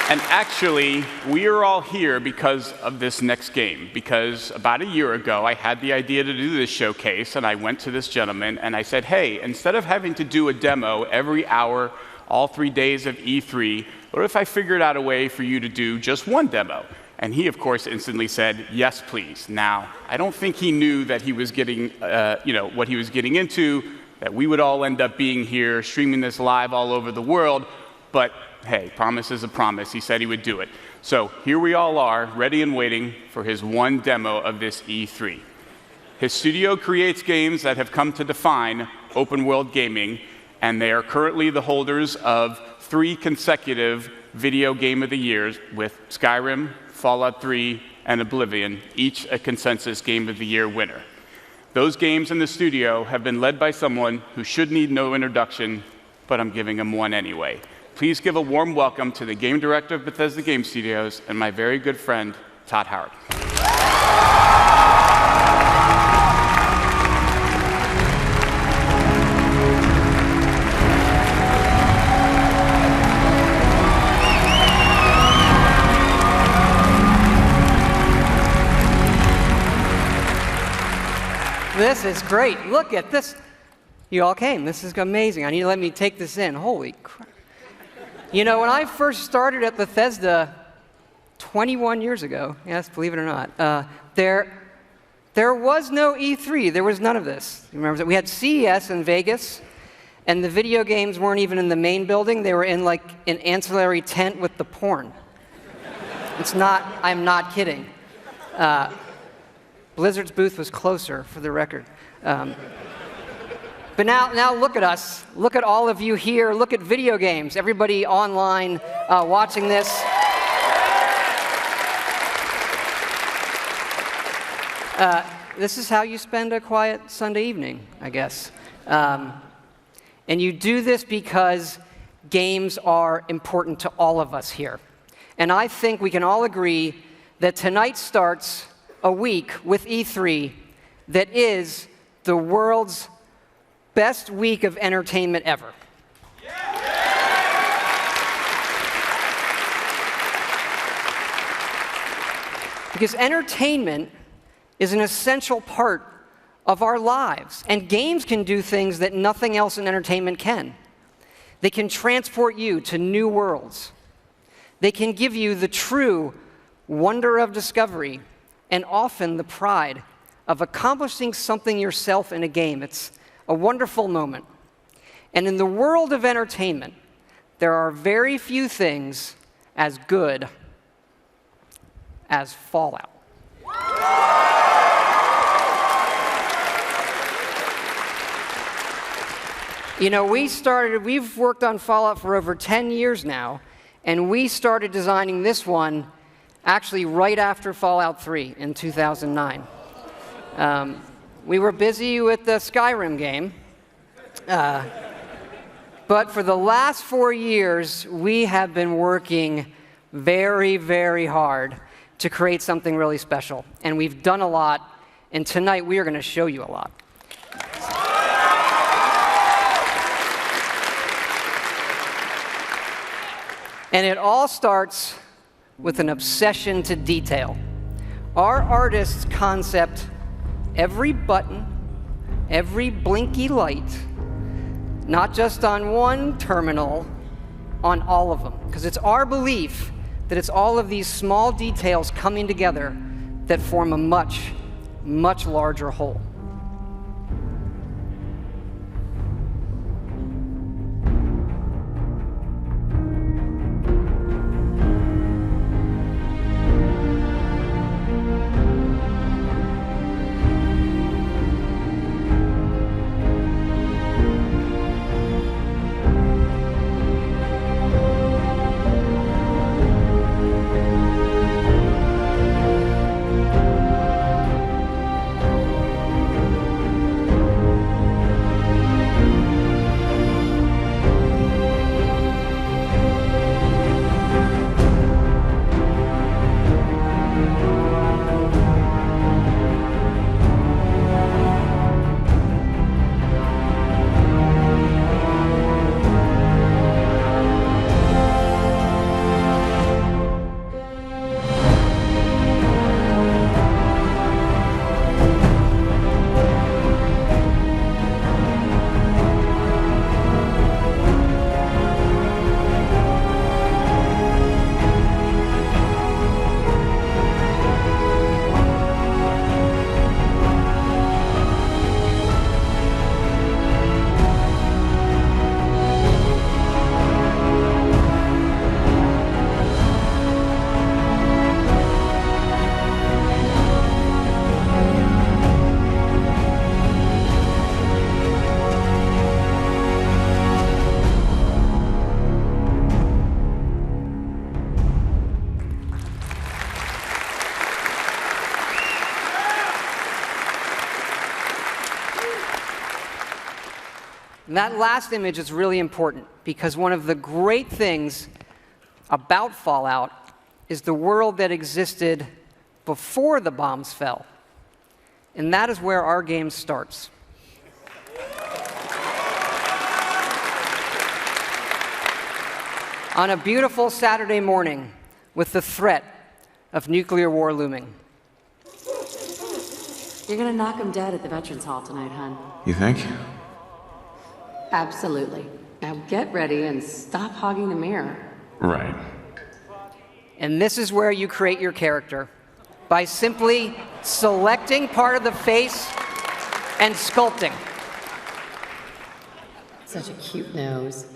And actually, we are all here because of this next game. Because about a year ago, I had the idea to do this showcase, and I went to this gentleman and I said, hey, instead of having to do a demo every hour, all 3 days of E3, what if I figured out a way for you to do just one demo? And he, of course, instantly said, yes, please. Now, I don't think he knew that he was getting, what he was getting into, that we would all end up being here, streaming this live all over the world, but hey, promise is a promise. He said he would do it. So here we all are, ready and waiting for his one demo of this E3. His studio creates games that have come to define open world gaming, and they are currently the holders of 3 consecutive Video Game of the Years with Skyrim, Fallout 3, and Oblivion, each a consensus Game of the Year winner. Those games in the studio have been led by someone who should need no introduction, but I'm giving him one anyway. Please give a warm welcome to the game director of Bethesda Game Studios and my very good friend, Todd Howard. This is great. Look at this. You all came. This is amazing. I need to let me take this in. Holy crap. You know, when I first started at Bethesda 21 years ago, yes, believe it or not, there was no E3. There was none of this. You remember that? We had CES in Vegas, and the video games weren't even in the main building. They were in, like, an ancillary tent with the porn. It's not, I'm not kidding. Blizzard's booth was closer, for the record. But now look at us. Look at all of you here. Look at video games. Everybody online watching this. This is how you spend a quiet Sunday evening, I guess. And you do this because games are important to all of us here. And I think we can all agree that tonight starts a week with E3 that is the world's best week of entertainment ever. Because entertainment is an essential part of our lives, and games can do things that nothing else in entertainment can. They can transport you to new worlds. They can give you the true wonder of discovery and often the pride of accomplishing something yourself in a game. It's a wonderful moment. And in the world of entertainment, there are very few things as good as Fallout. You know, we've worked on Fallout for over 10 years now, and we started designing this one actually right after Fallout 3 in 2009. We were busy with the Skyrim game, but for the last 4 years, we have been working very, very hard to create something really special. And we've done a lot, and tonight we are going to show you a lot. And it all starts with an obsession to detail. Our artists concept every button, every blinky light, not just on one terminal, on all of them. Because it's our belief that it's all of these small details coming together that form a much, much larger whole. And that last image is really important because one of the great things about Fallout is the world that existed before the bombs fell. And that is where our game starts. On a beautiful Saturday morning with the threat of nuclear war looming. You're gonna knock him dead at the Veterans Hall tonight, hon. You think? Absolutely. Now get ready and stop hogging the mirror. Right. And this is where you create your character, by simply selecting part of the face and sculpting. Such a cute nose.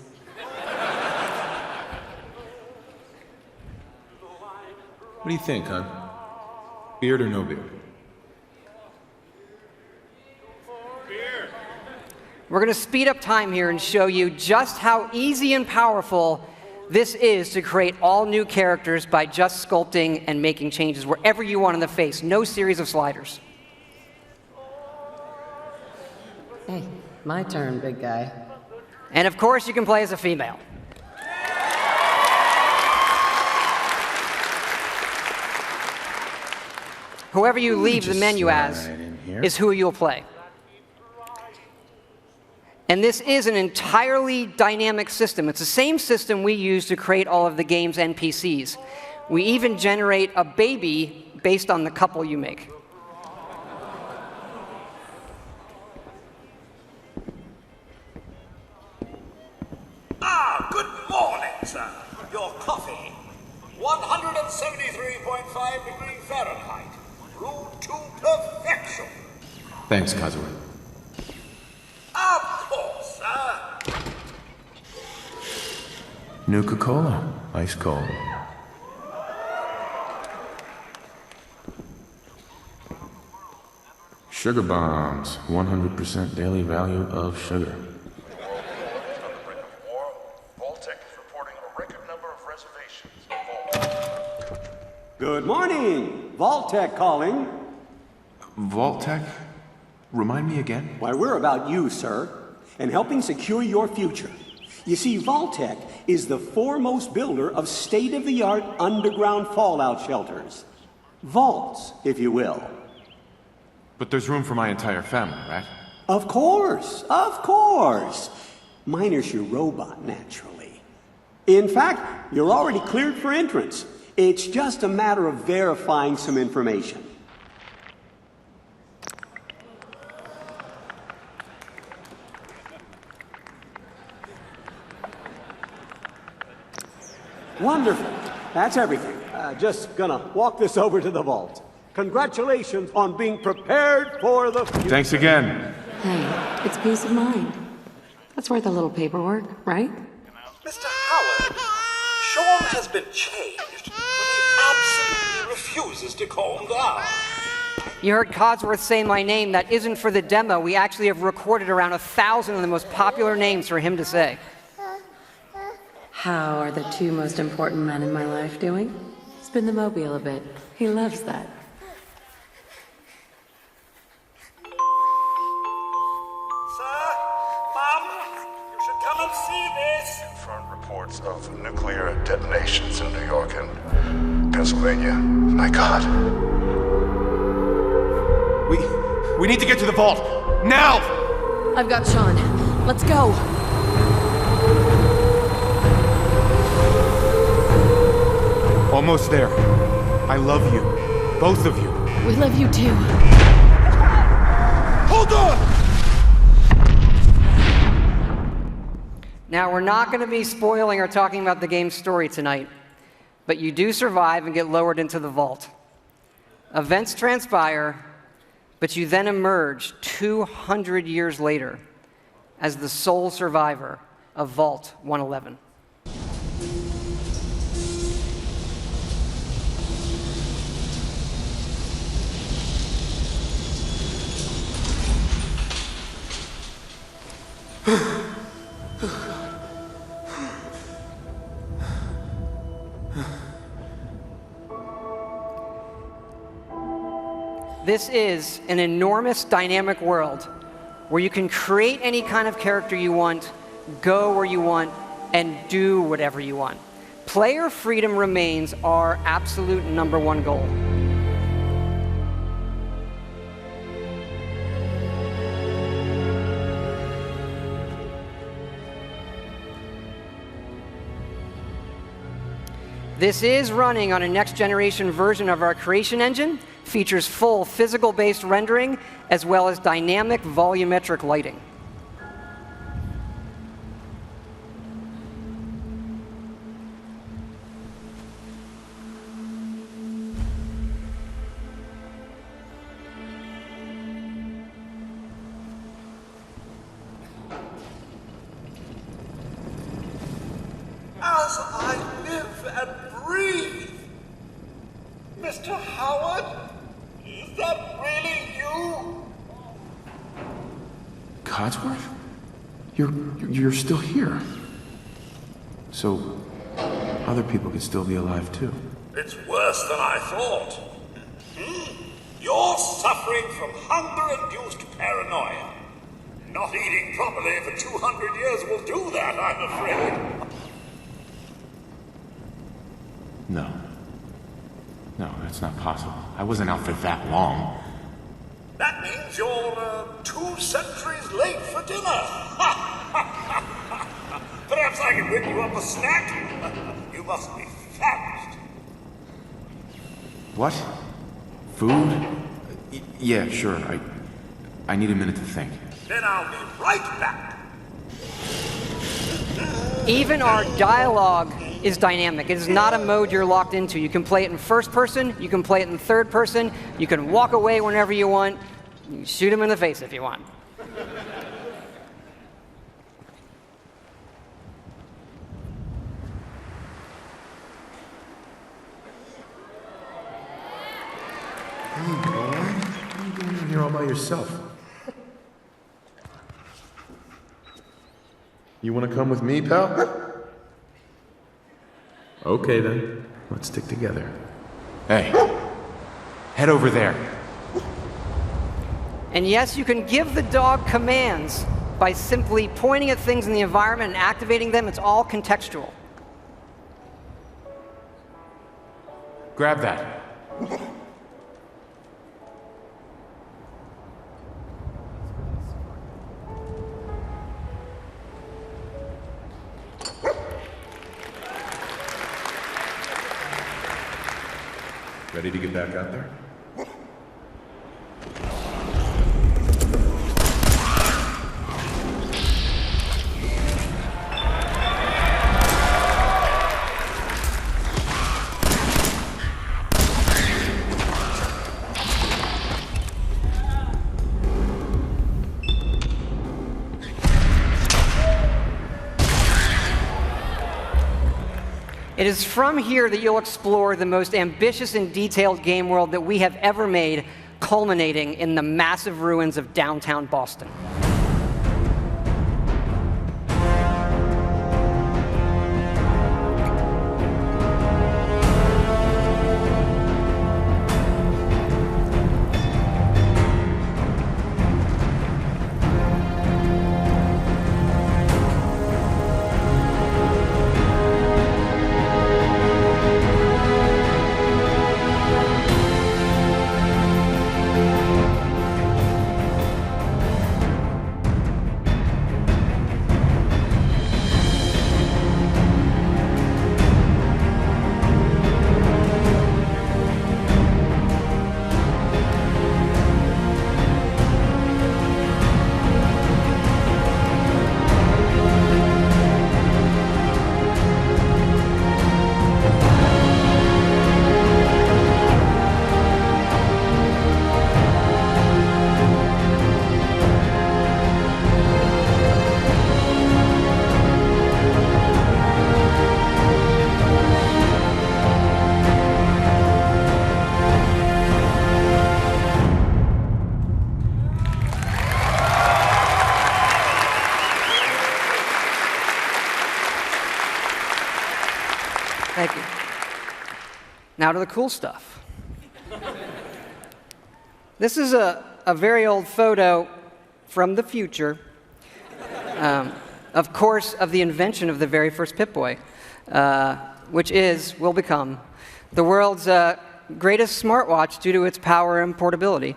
What do you think, hon? Beard or no beard? We're going to speed up time here and show you just how easy and powerful this is to create all new characters by just sculpting and making changes wherever you want in the face. No series of sliders. Hey, my turn, big guy. And of course, you can play as a female. Whoever you leave the menu as is who you'll play. And this is an entirely dynamic system. It's the same system we use to create all of the game's NPCs. We even generate a baby based on the couple you make. Ah, good morning, sir. Your coffee. 173.5 degrees Fahrenheit. Brewed to perfection. Thanks, Kazuya. Of course, sir. Nuka-Cola. Ice cold. Sugar bombs. 100% daily value of sugar. Vault-Tec is reporting a record number of reservations. Good morning. Vault-Tec calling. Vault-Tec? Remind me again? Why, we're about you, sir, and helping secure your future. You see, Vault-Tec is the foremost builder of state-of-the-art underground fallout shelters. Vaults, if you will. But there's room for my entire family, right? Of course, of course. Minus your robot, naturally. In fact, you're already cleared for entrance. It's just a matter of verifying some information. Wonderful. That's everything. Just gonna walk this over to the vault. Congratulations on being prepared for the future. Thanks again. Hey, it's peace of mind. That's worth a little paperwork, right? Mr. Howard, Sean has been changed, but he absolutely refuses to calm down. You heard Codsworth say my name. That isn't for the demo. We actually have recorded around 1,000 of the most popular names for him to say. How are the two most important men in my life doing? Spin the mobile a bit. He loves that. Sir, Mom, you should come and see this. Confirmed reports of nuclear detonations in New York and Pennsylvania. My God. We need to get to the vault. Now! I've got Sean. Let's go. Almost there. I love you. Both of you. We love you too. Hold on! Now, we're not going to be spoiling or talking about the game's story tonight, but you do survive and get lowered into the vault. Events transpire, but you then emerge 200 years later as the sole survivor of Vault 111. This is an enormous dynamic world where you can create any kind of character you want, go where you want, and do whatever you want. Player freedom remains our absolute #1 goal. This is running on a next-generation version of our creation engine, features full physical-based rendering, as well as dynamic volumetric lighting. As I live and breathe. Mr. Howard, is that really you? Codsworth? You're still here. So, other people could still be alive too. It's worse than I thought. You're suffering from hunger-induced paranoia. Not eating properly for 200 years will do that, I'm afraid. No. No, that's not possible. I wasn't out for that long. That means you're 2 centuries late for dinner. Perhaps I can bring you up a snack. You must be famished. What? Food? Yeah, sure. I need a minute to think. Then I'll be right back. Even our dialogue is dynamic. It is not a mode you're locked into. You can play it in first person, you can play it in third person, you can walk away whenever you want, you can shoot him in the face if you want. Hey, boy. What are you doing in here all by yourself? You want to come with me, pal? Okay, then. Let's stick together. Hey, head over there. And yes, you can give the dog commands by simply pointing at things in the environment and activating them. It's all contextual. Grab that. Ready to get back out there? It is from here that you'll explore the most ambitious and detailed game world that we have ever made, culminating in the massive ruins of downtown Boston. Thank you. Now to the cool stuff. This is a very old photo from the future, of course, of the invention of the very first Pip-Boy, which will become the world's greatest smartwatch due to its power and portability.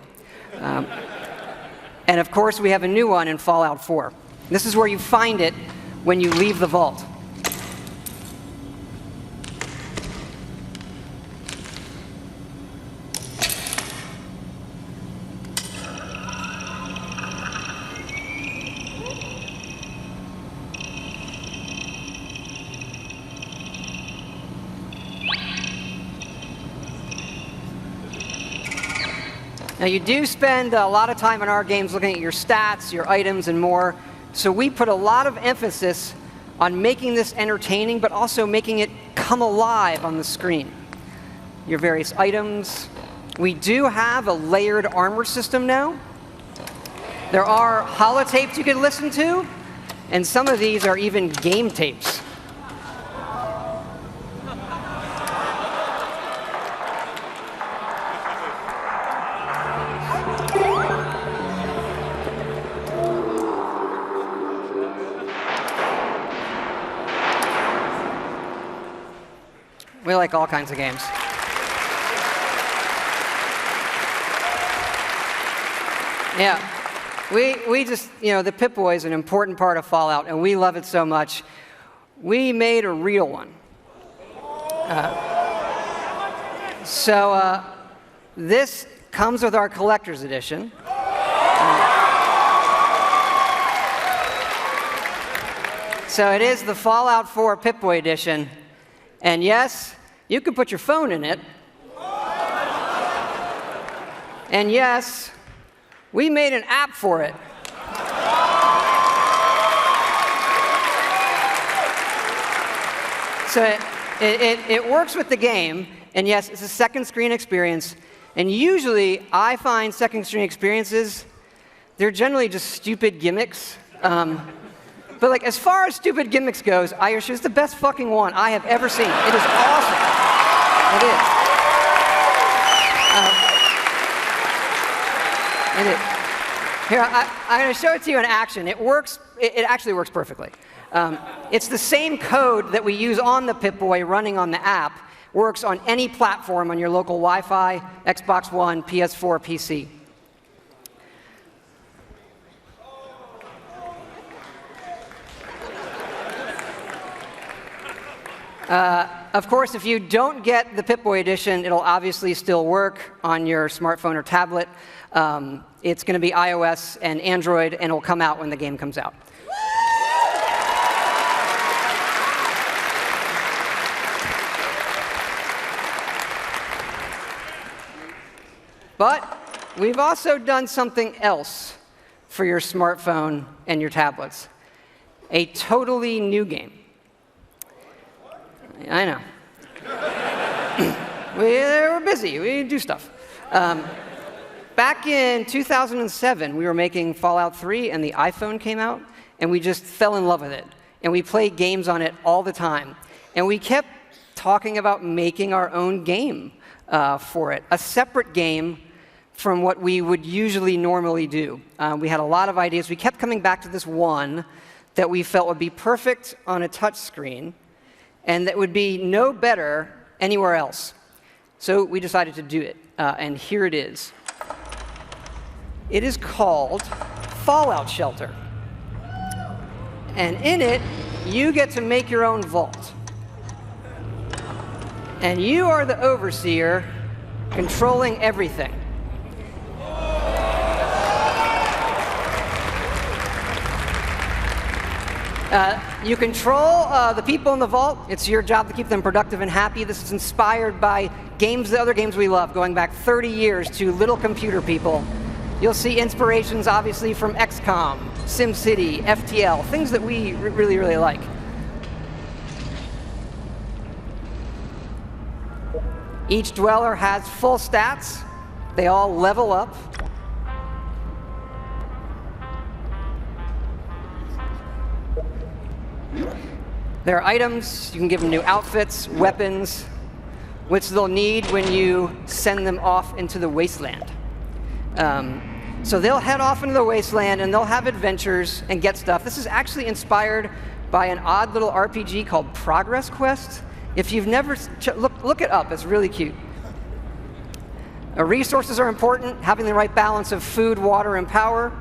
And of course, we have a new one in Fallout 4. This is where you find it when you leave the vault. Now, you do spend a lot of time in our games looking at your stats, your items, and more. So we put a lot of emphasis on making this entertaining, but also making it come alive on the screen. Your various items. We do have a layered armor system now. There are holotapes you can listen to, and some of these are even game tapes. We like all kinds of games. Yeah, we just, the Pip-Boy is an important part of Fallout, and we love it so much. We made a real one. So this comes with our collector's edition. So it is the Fallout 4 Pip-Boy edition. And yes, you can put your phone in it. And yes, we made an app for it. So it works with the game, and yes, it's a second screen experience. And usually, I find second screen experiences, they're generally just stupid gimmicks. But like, as far as stupid gimmicks goes, Irish is the best fucking one I have ever seen. It is awesome. It is. It is. Here, I'm going to show it to you in action. It works. It actually works perfectly. It's the same code that we use on the Pip-Boy running on the app. Works on any platform on your local Wi-Fi, Xbox One, PS4, PC. Of course, if you don't get the Pip-Boy edition, it'll obviously still work on your smartphone or tablet. It's going to be iOS and Android, and it'll come out when the game comes out. But we've also done something else for your smartphone and your tablets. A totally new game. I know. We're busy. We do stuff. Back in 2007, we were making Fallout 3, and the iPhone came out, and we just fell in love with it. And we played games on it all the time. And we kept talking about making our own game for it, a separate game from what we would usually normally do. We had a lot of ideas. We kept coming back to this one that we felt would be perfect on a touch screen, and that would be no better anywhere else. So we decided to do it, and here it is. It is called Fallout Shelter. And in it, you get to make your own vault. And you are the overseer controlling everything. You control the people in the vault. It's your job to keep them productive and happy. This is inspired by the other games we love, going back 30 years to Little Computer People. You'll see inspirations, obviously, from XCOM, SimCity, FTL, things that we really, really like. Each dweller has full stats. They all level up. There are items. You can give them new outfits, weapons, which they'll need when you send them off into the wasteland. So they'll head off into the wasteland and they'll have adventures and get stuff. This is actually inspired by an odd little RPG called Progress Quest. If you've never, look it up, it's really cute. Resources are important, having the right balance of food, water, and power.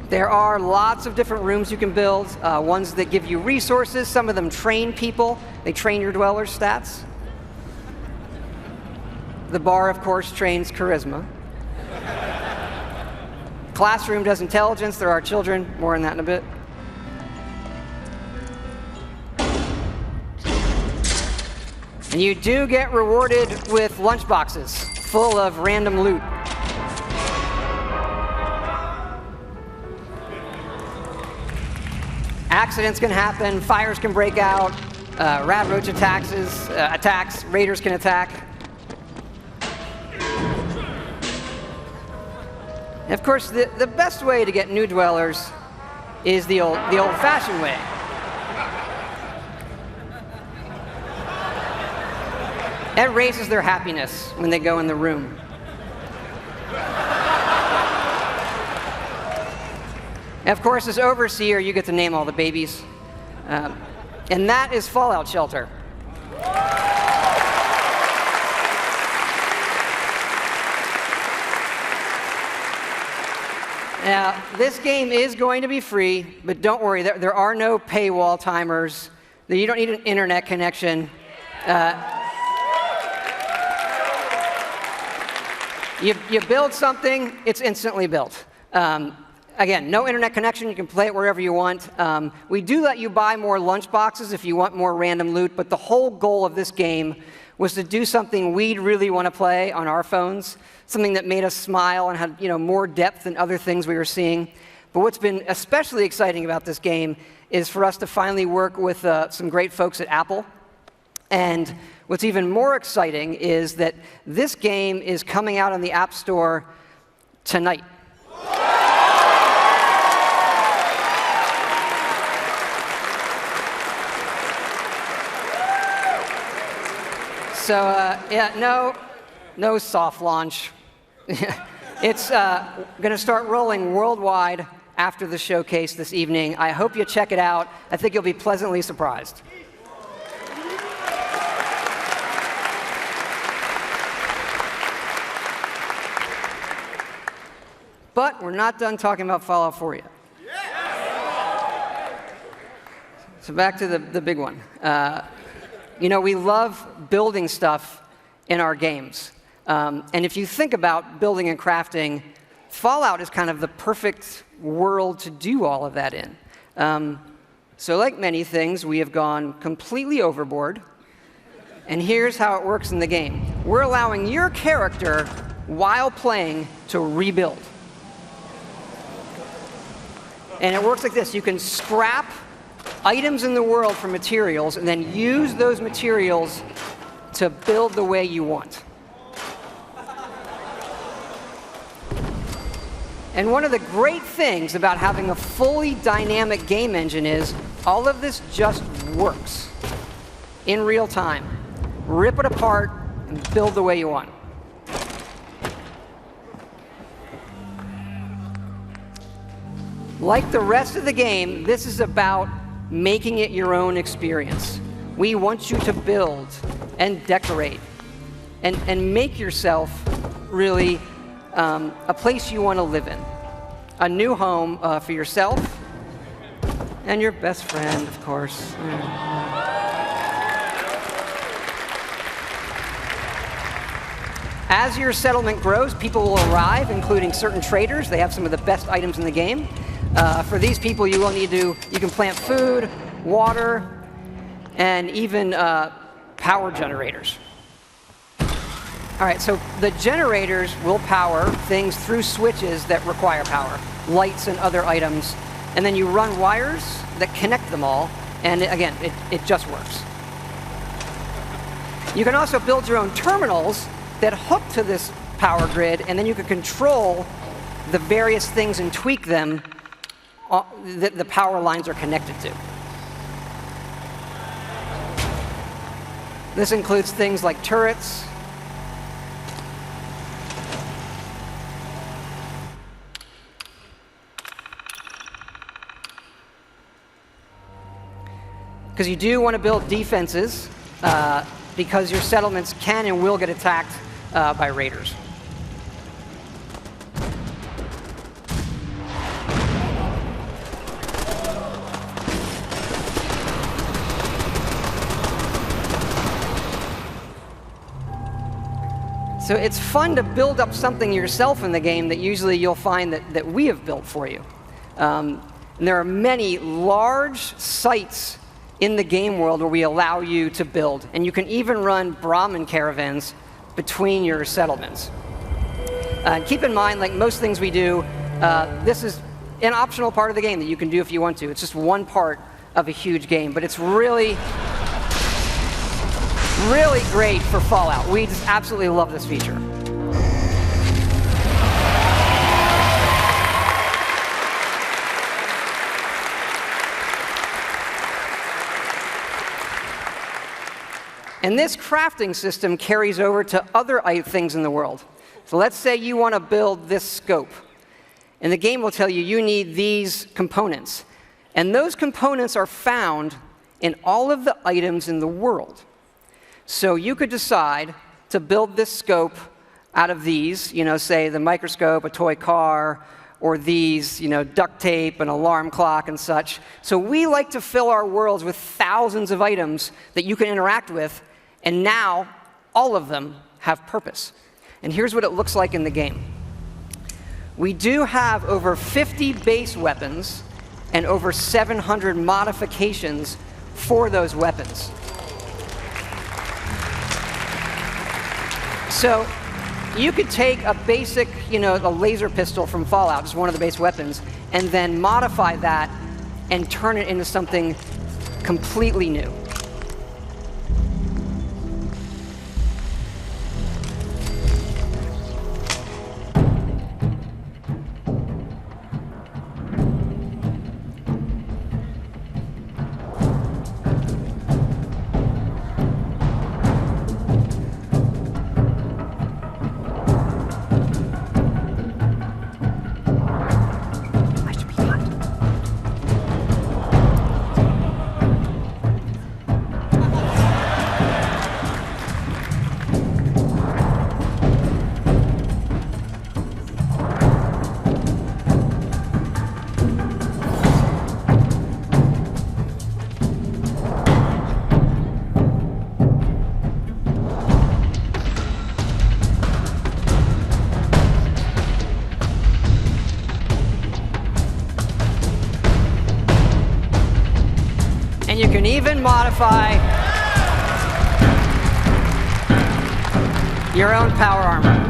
There are lots of different rooms you can build, ones that give you resources. Some of them train people. They train your dwellers' stats. The bar, of course, trains charisma. Classroom does intelligence. There are children. More on that in a bit. And you do get rewarded with lunchboxes full of random loot. Accidents can happen, fires can break out, rat roach attacks, raiders can attack. And of course, the best way to get new dwellers is the old-fashioned way. That raises their happiness when they go in the room. And of course, as overseer, you get to name all the babies. And that is Fallout Shelter. Now, this game is going to be free, but don't worry, there are no paywall timers. You don't need an internet connection. You build something, it's instantly built. Again, no internet connection. You can play it wherever you want. We do let you buy more lunchboxes if you want more random loot, but the whole goal of this game was to do something we'd really want to play on our phones, something that made us smile and had more depth than other things we were seeing. But what's been especially exciting about this game is for us to finally work with some great folks at Apple. And what's even more exciting is that this game is coming out on the App Store tonight. So, yeah, no soft launch. It's going to start rolling worldwide after the showcase this evening. I hope you check it out. I think you'll be pleasantly surprised. But we're not done talking about Fallout 4 yet. So back to the big one. We love building stuff in our games. And if you think about building and crafting, Fallout is kind of the perfect world to do all of that in. So like many things, we have gone completely overboard. And here's how it works in the game. We're allowing your character, while playing, to rebuild. And it works like this. You can scrap items in the world for materials and then use those materials to build the way you want. And one of the great things about having a fully dynamic game engine is all of this just works in real time. Rip it apart and build the way you want. Like the rest of the game, this is about making it your own experience. We want you to build and decorate and make yourself really a place you want to live in. A new home for yourself and your best friend, of course. As your settlement grows, people will arrive, including certain traders. They have some of the best items in the game. For these people, you can plant food, water, and even power generators. All right, so the generators will power things through switches that require power, lights and other items, and then you run wires that connect them all, and again, it just works. You can also build your own terminals that hook to this power grid, and then you can control the various things and tweak them that the power lines are connected to. This includes things like turrets, because you do want to build defenses because your settlements can and will get attacked by raiders. So it's fun to build up something yourself in the game that usually you'll find that we have built for you. And there are many large sites in the game world where we allow you to build. And you can even run Brahmin caravans between your settlements. Keep in mind, like most things we do, this is an optional part of the game that you can do if you want to. It's just one part of a huge game, but it's really great for Fallout. We just absolutely love this feature. And this crafting system carries over to other things in the world. So let's say you want to build this scope. And the game will tell you you need these components. And those components are found in all of the items in the world. So you could decide to build this scope out of these, say the microscope, a toy car, or these, duct tape, an alarm clock, and such. So we like to fill our worlds with thousands of items that you can interact with, and now all of them have purpose. And here's what it looks like in the game. We do have over 50 base weapons and over 700 modifications for those weapons. So you could take a basic, a laser pistol from Fallout, just one of the base weapons, and then modify that and turn it into something completely new. You can even modify your own power armor.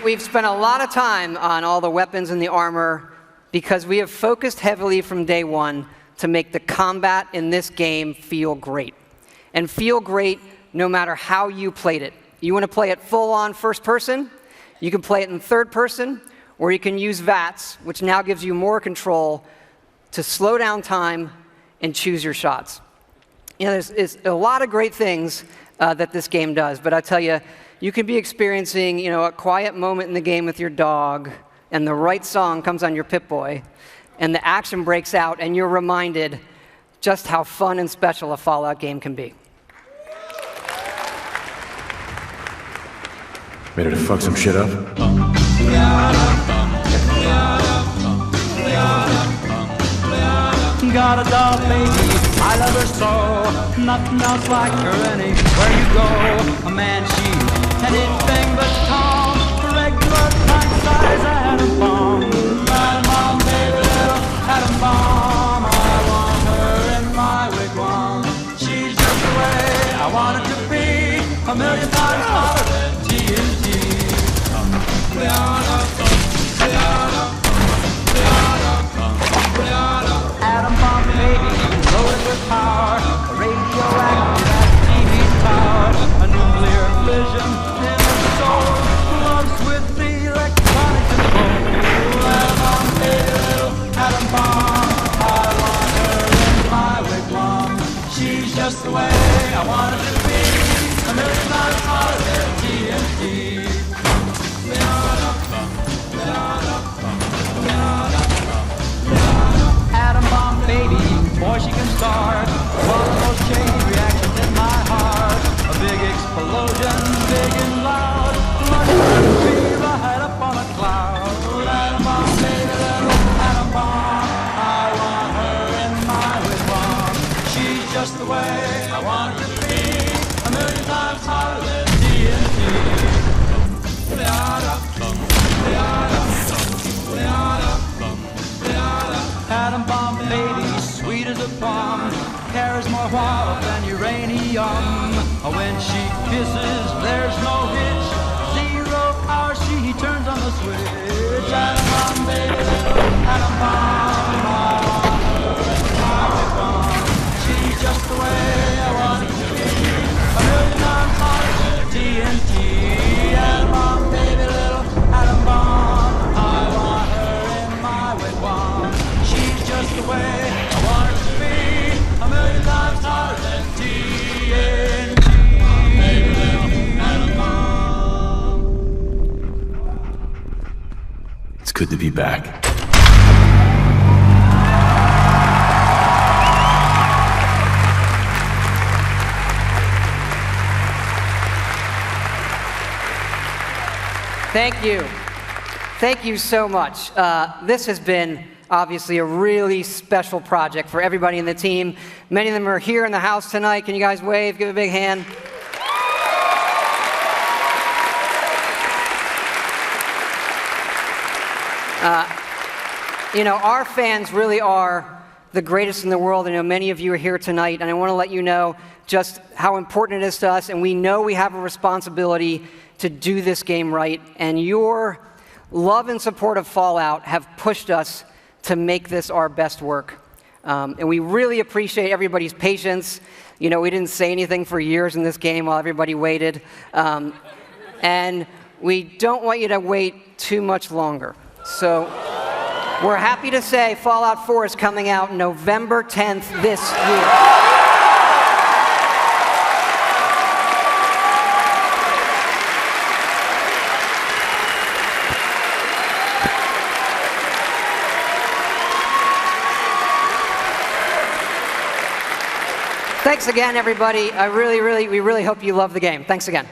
We've spent a lot of time on all the weapons and the armor because we have focused heavily from day one to make the combat in this game feel great. And feel great no matter how you played it. You want to play it full-on first person, you can play it in third person, or you can use VATS, which now gives you more control to slow down time and choose your shots. There's a lot of great things that this game does, but I tell you, you can be experiencing a quiet moment in the game with your dog, and the right song comes on your Pip-Boy, and the action breaks out, and you're reminded just how fun and special a Fallout game can be. Ready to fuck some shit up? Got a doll baby, I love her so. Nothing else like her anywhere you go. A man, she's anything but calm. Regular pint size atom bomb. Atom bomb, baby, little atom bomb. I want her in my wigwam. She's just the way I want it to be. A million times hotter than TNT. Atom bomb, baby, loaded with power. more while than uranium. When she kisses, there's no hitch. 0 hour, she turns on the switch. Atom bomb, baby, little atom bomb. I want her in my big bomb. She's just the way I want it to be. 1,000,000 times hotter than TNT. Atom bomb, baby, little atom bomb. I want her in my wigwam. She's just the way I want her to be. 1,000,000 times hotter than TNT. Baby, little atom bomb. It's good to be back. Thank you. Thank you so much. This has been obviously a really special project for everybody in the team. Many of them are here in the house tonight. Can you guys wave? Give a big hand. You know, our fans really are the greatest in the world. I know many of you are here tonight, and I want to let you know just how important it is to us, and we know we have a responsibility to do this game right, and your love and support of Fallout have pushed us to make this our best work. And we really appreciate everybody's patience. You know, we didn't say anything for years in this game while everybody waited. And we don't want you to wait too much longer. So we're happy to say Fallout 4 is coming out November 10th this year. Thanks again, everybody. We really hope you love the game. Thanks again.